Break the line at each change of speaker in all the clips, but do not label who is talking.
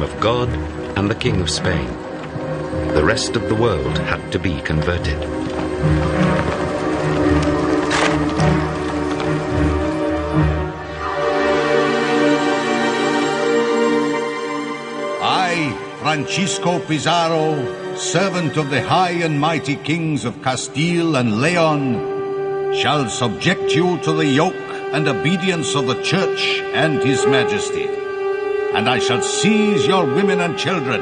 of God and the King of Spain. The rest of the world had to be converted.
I, Francisco Pizarro, servant of the high and mighty kings of Castile and Leon, shall subject you to the yoke and obedience of the Church and His Majesty. And I shall seize your women and children,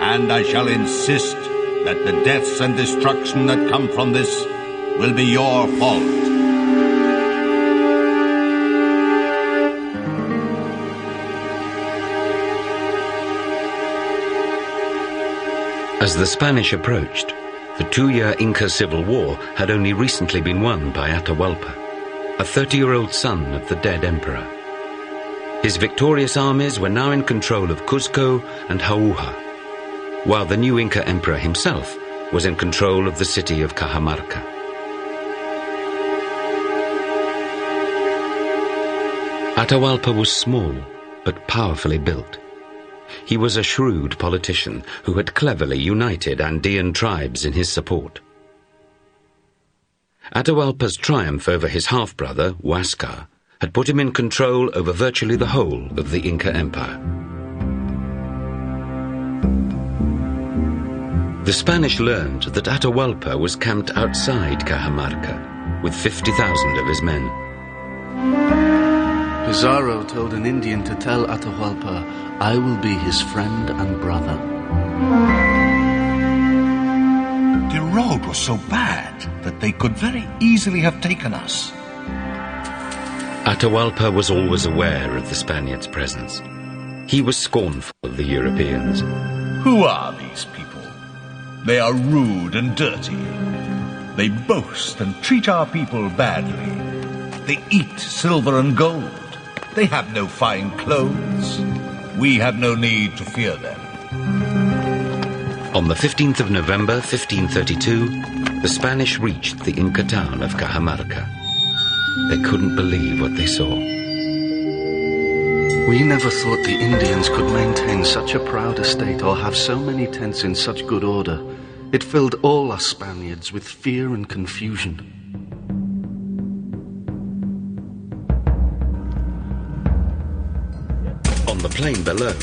and I shall insist that the deaths and destruction that come from this will be your fault.
As the Spanish approached, the 2-year Inca civil war had only recently been won by Atahualpa, a 30-year-old son of the dead emperor. His victorious armies were now in control of Cusco and Jauja, while the new Inca emperor himself was in control of the city of Cajamarca. Atahualpa was small but powerfully built. He was a shrewd politician who had cleverly united Andean tribes in his support. Atahualpa's triumph over his half-brother, Huáscar, had put him in control over virtually the whole of the Inca Empire. The Spanish learned that Atahualpa was camped outside Cajamarca with 50,000 of his men.
Pizarro told an Indian to tell Atahualpa, "I will be his friend and brother."
The road was so bad that they could very easily have taken us.
Atahualpa was always aware of the Spaniards' presence. He was scornful of the Europeans.
Who are these people? They are rude and dirty. They boast and treat our people badly. They eat silver and gold. They have no fine clothes. We have no need to fear them.
On the 15th of November, 1532, the Spanish reached the Inca town of Cajamarca. They couldn't believe what they saw.
We never thought the Indians could maintain such a proud estate or have so many tents in such good order. It filled all us Spaniards with fear and confusion.
On the plain below,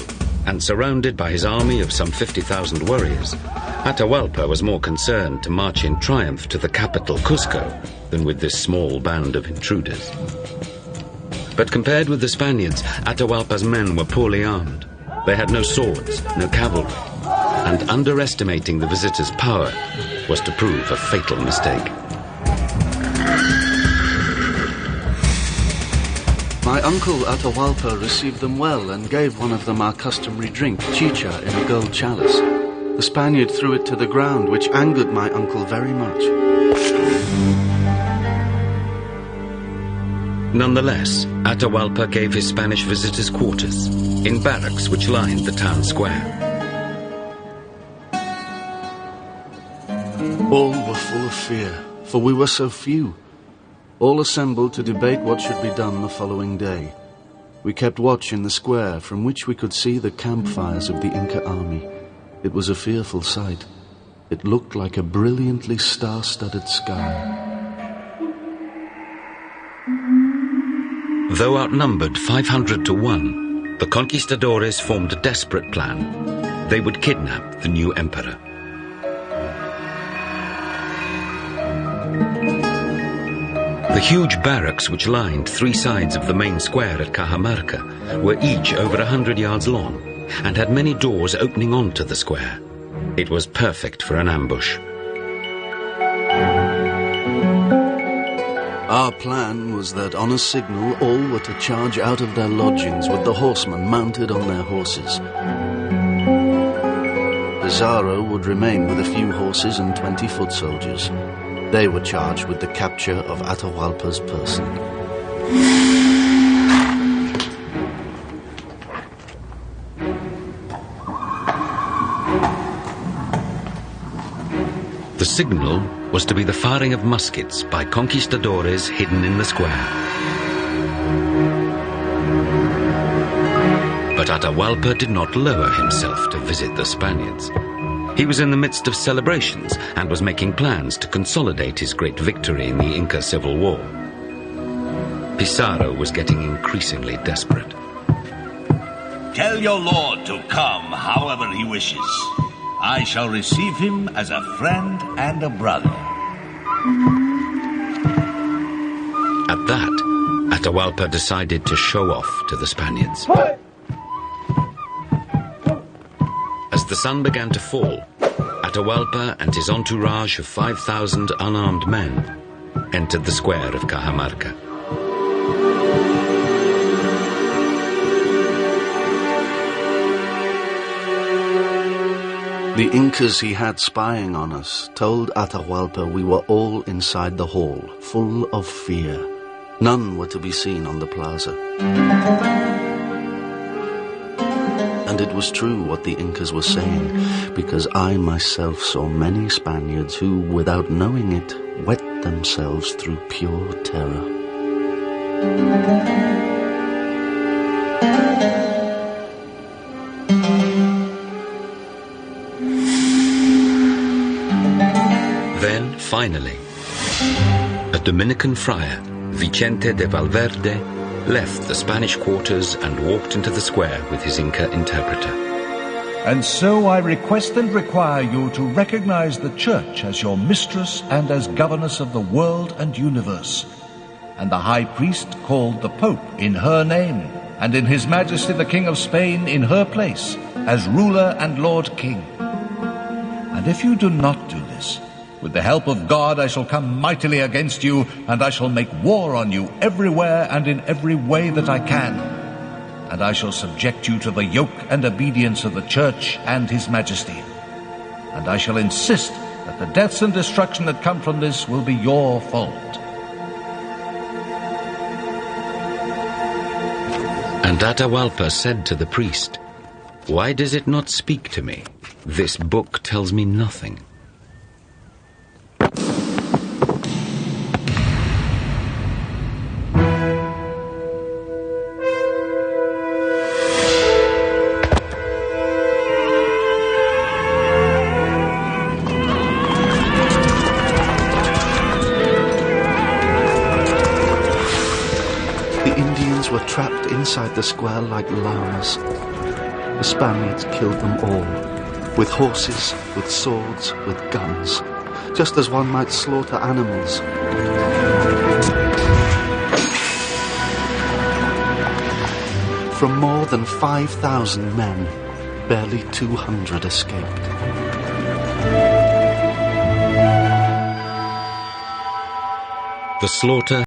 and surrounded by his army of some 50,000 warriors, Atahualpa was more concerned to march in triumph to the capital, Cusco, than with this small band of intruders. But compared with the Spaniards, Atahualpa's men were poorly armed. They had no swords, no cavalry, and underestimating the visitors' power was to prove a fatal mistake.
My uncle Atahualpa received them well and gave one of them our customary drink, chicha, in a gold chalice. The Spaniard threw it to the ground, which angered my uncle very much.
Nonetheless, Atahualpa gave his Spanish visitors quarters in barracks which lined the town square.
All were full of fear, for we were so few. All assembled to debate what should be done the following day. We kept watch in the square, from which we could see the campfires of the Inca army. It was a fearful sight. It looked like a brilliantly star-studded sky.
Though outnumbered 500 to 1, the conquistadores formed a desperate plan. They would kidnap the new emperor. The huge barracks which lined 3 sides of the main square at Cajamarca were each over 100 yards long and had many doors opening onto the square. It was perfect for an ambush.
Our plan was that on a signal all were to charge out of their lodgings with the horsemen mounted on their horses. Pizarro would remain with a few horses and 20 foot soldiers. They were charged with the capture of Atahualpa's person.
The signal was to be the firing of muskets by conquistadores hidden in the square. But But Atahualpa did not lower himself to visit the Spaniards. He was in the midst of celebrations and was making plans to consolidate his great victory in the Inca Civil War. Pizarro was getting increasingly desperate.
Tell your lord to come however he wishes. I shall receive him as a friend and a brother.
At that, Atahualpa decided to show off to the Spaniards. As the sun began to fall, Atahualpa and his entourage of 5,000 unarmed men entered the square of Cajamarca.
The Incas he had spying on us told Atahualpa we were all inside the hall, full of fear. None were to be seen on the plaza. And it was true what the Incas were saying, because I myself saw many Spaniards who, without knowing it, wet themselves through pure terror.
Then, finally, a Dominican friar, Vicente de Valverde, left the Spanish quarters and walked into the square with his Inca interpreter.
And so I request and require you to recognize the Church as your mistress and as governess of the world and universe, and the High Priest called the Pope in her name, and in His Majesty the King of Spain in her place, as ruler and Lord King. And if you do not do this, with the help of God I shall come mightily against you, and I shall make war on you everywhere and in every way that I can. And I shall subject you to the yoke and obedience of the Church and His Majesty. And I shall insist that the deaths and destruction that come from this will be your fault.
And Atahualpa said to the priest, "Why does it not speak to me? This book tells me nothing."
Were trapped inside the square like llamas. The Spaniards killed them all, with horses, with swords, with guns, just as one might slaughter animals. From more than 5,000 men, barely 200 escaped.
The slaughter